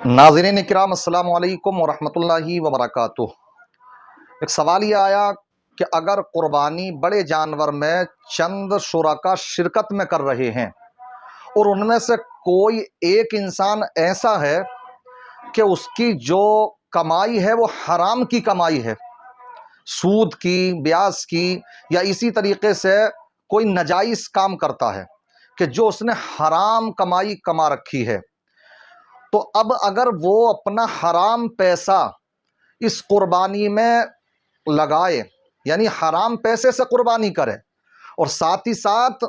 नाज़रीन इकराम अस्सलाम वालेकुम वरहमतुल्लाहि वबरकातुह। एक सवाल ये आया कि अगर कुर्बानी बड़े जानवर में चंद शुरका शिरकत में कर रहे हैं और उनमें से कोई एक इंसान ऐसा है कि उसकी जो कमाई है वो हराम की कमाई है, सूद की, ब्याज की, या इसी तरीके से कोई नाजायज़ काम करता है कि जो उसने हराम कमाई कमा रखी है, तो अब अगर वो अपना हराम पैसा इस कुर्बानी में लगाए, यानी हराम पैसे से कुर्बानी करे, और साथ ही साथ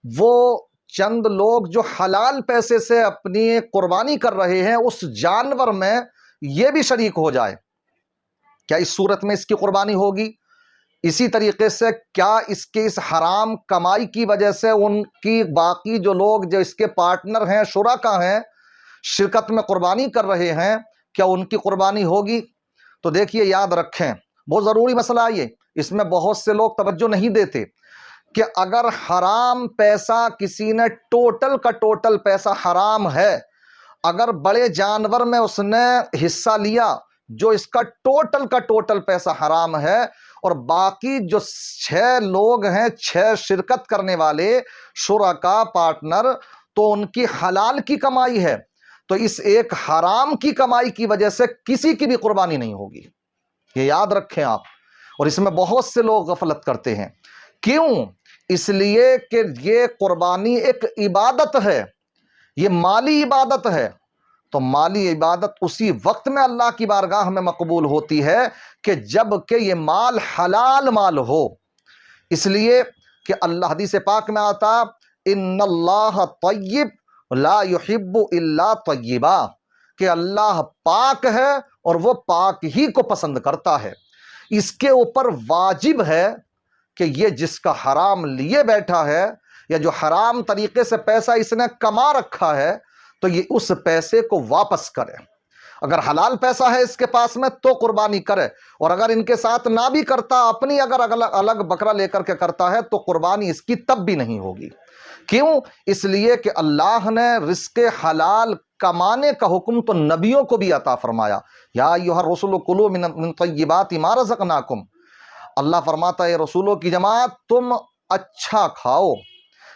वो चंद लोग जो हलाल पैसे से अपनी कुर्बानी कर रहे हैं उस जानवर में ये भी शरीक हो जाए, क्या इस सूरत में इसकी कुर्बानी होगी? इसी तरीके से क्या इसके इस हराम कमाई की वजह से उनकी बाकी जो लोग जो इसके पार्टनर हैं, शुरका हैं, शिरकत में कुर्बानी कर रहे हैं, क्या उनकी कुर्बानी होगी? तो देखिए, याद रखें, बहुत ज़रूरी मसला है ये, इसमें बहुत से लोग तवज्जो नहीं देते कि अगर हराम पैसा किसी ने टोटल का टोटल पैसा हराम है, अगर बड़े जानवर में उसने हिस्सा लिया जो इसका टोटल का टोटल पैसा हराम है, और बाकी जो 6 लोग हैं, 6 शिरकत करने वाले शुरका पार्टनर, तो उनकी हलाल की कमाई है, तो इस एक हराम की कमाई की वजह से किसी की भी कुर्बानी नहीं होगी। ये याद रखें आप। और इसमें बहुत से लोग गफलत करते हैं। क्यों? इसलिए कि ये कुर्बानी एक इबादत है, ये माली इबादत है। तो माली इबादत उसी वक्त में अल्लाह की बारगाह में मकबूल होती है कि जब कि ये माल हलाल माल हो। इसलिए कि अल्लाह हदीस पाक में आता, इन्नल्लाह तय्यिब ला युहिब्बु इल्ला तय्यिबा, कि अल्लाह पाक है और वो पाक ही को पसंद करता है। इसके ऊपर वाजिब है कि ये जिसका हराम लिए बैठा है, या जो हराम तरीके से पैसा इसने कमा रखा है, तो ये उस पैसे को वापस करे। अगर हलाल पैसा है इसके पास में तो कुर्बानी करे, और अगर इनके साथ ना भी करता, अपनी अगर अलग अलग बकरा लेकर के करता है, तो कुर्बानी इसकी तब भी नहीं होगी। क्यों? इसलिए कि अल्लाह ने रिस्क हलाल कमाने का हुक्म तो नबियों को भी अता फरमाया, या अय्युहर रसूल कुलू मिन तय्यिबाति मा रज़क़नाकुम। अल्लाह फरमाता है, रसूलों की जमात, तुम अच्छा खाओ।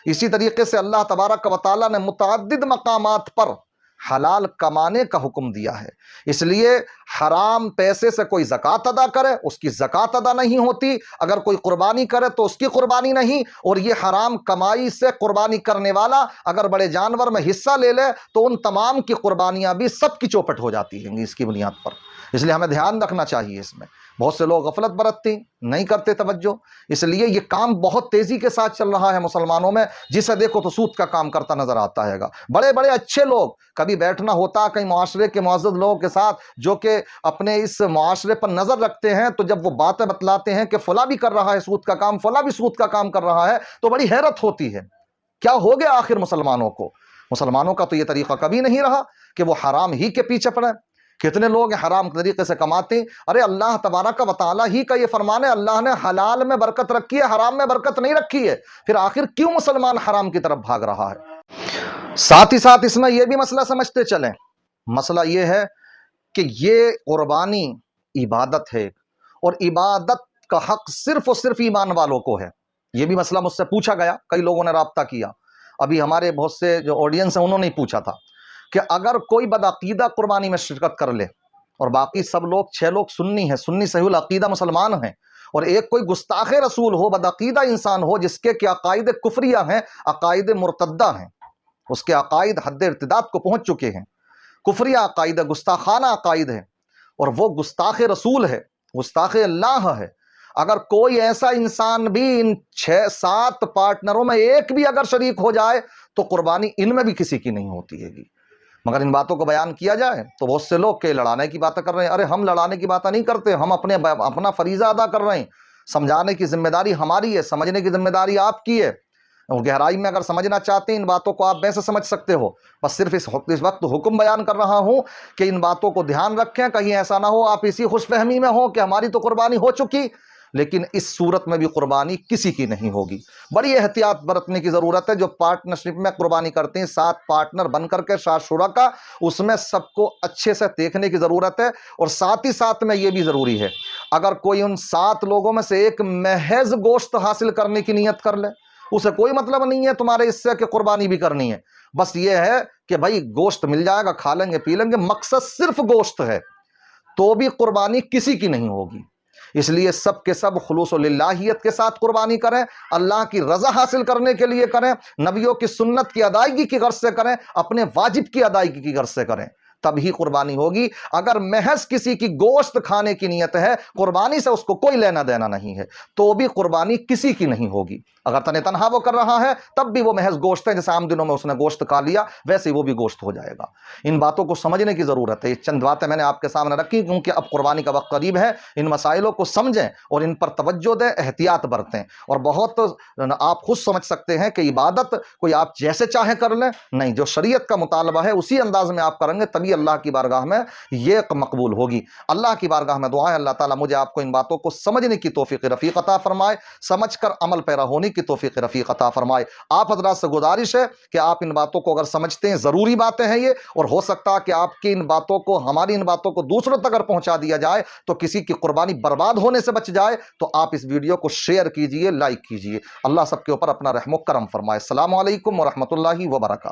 इसी तरीके से अल्लाह तबारक व तआला ने मुतअद्दिद मकामात पर हलाल कमाने का हुक्म दिया है। इसलिए हराम पैसे से कोई ज़कात अदा करे, उसकी ज़कात अदा नहीं होती। अगर कोई कुर्बानी करे तो उसकी कुर्बानी नहीं। और ये हराम कमाई से कुर्बानी करने वाला अगर बड़े जानवर में हिस्सा ले ले तो उन तमाम की कुर्बानियाँ भी सबकी चौपट हो जाती हैं इसकी बुनियाद पर। इसलिए हमें ध्यान रखना चाहिए। इसमें बहुत से लोग गफलत बरतते, नहीं करते तवज्जो। इसलिए ये काम बहुत तेजी के साथ चल रहा है मुसलमानों में। जिसे देखो तो सूद का काम करता नजर आता है। बड़े बड़े अच्छे लोग, कभी बैठना होता कई मुआशरे के मुअज़्ज़ज़ लोगों के साथ जो कि अपने इस मुआशरे पर नजर रखते हैं, तो जब वो बातें बतलाते हैं कि फला भी कर रहा है सूद का काम, फला भी सूद का काम कर रहा है, तो बड़ी हैरत होती है। क्या हो गया आखिर मुसलमानों को? मुसलमानों का तो ये तरीका कभी नहीं रहा कि वो हराम ही के पीछे पड़े। कितने लोग हराम तरीके से कमाते। अरे अल्लाह तबारक व तआला ही का ये फरमान है, अल्लाह ने हलाल में बरकत रखी है, हराम में बरकत नहीं रखी है। फिर आखिर क्यों मुसलमान हराम की तरफ भाग रहा है? साथ ही साथ इसमें यह भी मसला समझते चलें, मसला यह है कि ये कुर्बानी इबादत है, और इबादत का हक सिर्फ और सिर्फ ईमान वालों को है। यह भी मसला मुझसे पूछा गया, कई लोगों ने राब्ता किया। अभी हमारे बहुत से जो ऑडियंस है उन्होंने पूछा था कि अगर कोई बदअकीदा कुर्बानी में शिरकत कर ले, और बाकी सब लोग 6 लोग सुन्नी हैं, सुन्नी सहीहुल अकीदा मुसलमान हैं, और एक कोई गुस्ताखे रसूल हो, बदअकीदा इंसान हो, जिसके कि अकायद कुफरिया हैं, अकायद मुर्तद्दा हैं, उसके अकायद हद इर्तिदाद को पहुंच चुके हैं, कुफरिया अकायद, गुस्ताखाना अकायद है, और वो गुस्ताखे रसूल है, गुस्ताखे अल्लाह है। अगर कोई ऐसा इंसान भी इन 6-7 पार्टनरों में एक भी अगर शरीक हो जाए, तो कुर्बानी इनमें भी किसी की नहीं होती है। मगर इन बातों को बयान किया जाए तो बहुत से लोग के लड़ाने की बातें कर रहे हैं। अरे हम लड़ाने की बातें नहीं करते, हम अपना फरीजा अदा कर रहे हैं। समझाने की जिम्मेदारी हमारी है, समझने की जिम्मेदारी आपकी है। और गहराई में अगर समझना चाहते हैं इन बातों को, आप वैसे समझ सकते हो। बस सिर्फ इस वक्त हुक्म बयान कर रहा हूं कि इन बातों को ध्यान रखें, कहीं ऐसा ना हो आप इसी खुशफहमी में हो कि हमारी तो कुर्बानी हो चुकी, لیکن اس صورت میں بھی قربانی کسی کی نہیں ہوگی۔ بڑی احتیاط برتنے کی ضرورت ہے۔ جو پارٹنرشپ میں قربانی کرتے ہیں 7 پارٹنر بن کر کے 7 شرکا، اس میں سب کو اچھے سے دیکھنے کی ضرورت ہے، اور ساتھ ہی ساتھ میں یہ بھی ضروری ہے اگر کوئی ان 7 لوگوں میں سے ایک محض گوشت حاصل کرنے کی نیت کر لے، اسے کوئی مطلب نہیں ہے تمہارے اس سے کہ قربانی بھی کرنی ہے، بس یہ ہے کہ بھائی گوشت مل جائے گا، کھا لیں گے پی لیں گے، مقصد صرف گوشت ہے، تو بھی قربانی کسی کی نہیں ہوگی۔ اس لیے سب کے سب خلوص و للہیت کے ساتھ قربانی کریں، اللہ کی رضا حاصل کرنے کے لیے کریں، نبیوں کی سنت کی ادائیگی کی غرض سے کریں، اپنے واجب کی ادائیگی کی غرض سے کریں، تب ہی قربانی ہوگی۔ اگر محض کسی کی گوشت کھانے کی نیت ہے، قربانی سے اس کو کوئی لینا دینا نہیں ہے، تو بھی قربانی کسی کی نہیں ہوگی۔ اگر تنہا وہ کر رہا ہے تب بھی وہ محض گوشت ہے، جیسے عام دنوں میں اس نے گوشت کھا لیا ویسے ہی وہ بھی گوشت ہو جائے گا۔ ان باتوں کو سمجھنے کی ضرورت ہے۔ یہ چند باتیں میں نے آپ کے سامنے رکھی کیونکہ اب قربانی کا وقت قریب ہے۔ ان مسائلوں کو سمجھیں اور ان پر توجہ دیں، احتیاط برتیں، اور بہت آپ خود سمجھ سکتے ہیں کہ عبادت کوئی آپ جیسے چاہیں کر لیں، نہیں، جو شریعت کا مطالبہ ہے اسی انداز میں آپ کریں گے تبھی اللہ کی بارگاہ میں یہ مقبول ہوگی۔ اللہ کی بارگاہ میں دعا ہے اللہ تعالیٰ مجھے آپ کو ان باتوں کو سمجھنے کی توفیق رفیق عطا فرمائے، سمجھ کر عمل پیرا ہونے کی توفیق رفیق عطا فرمائے۔ آپ حضرات سے گزارش ہے کہ آپ ان باتوں کو اگر سمجھتے ہیں، ضروری باتیں ہیں یہ، اور ہو سکتا ہے کہ آپ کی ان باتوں کو، ہماری ان باتوں کو دوسروں تک اگر پہنچا دیا جائے تو کسی کی قربانی برباد ہونے سے بچ جائے، تو آپ اس ویڈیو کو شیئر کیجئے، لائک کیجئے۔ اللہ سب کے اوپر اپنا رحم و کرم فرمائے۔ السلام علیکم ورحمۃ اللہ وبرکاتہ۔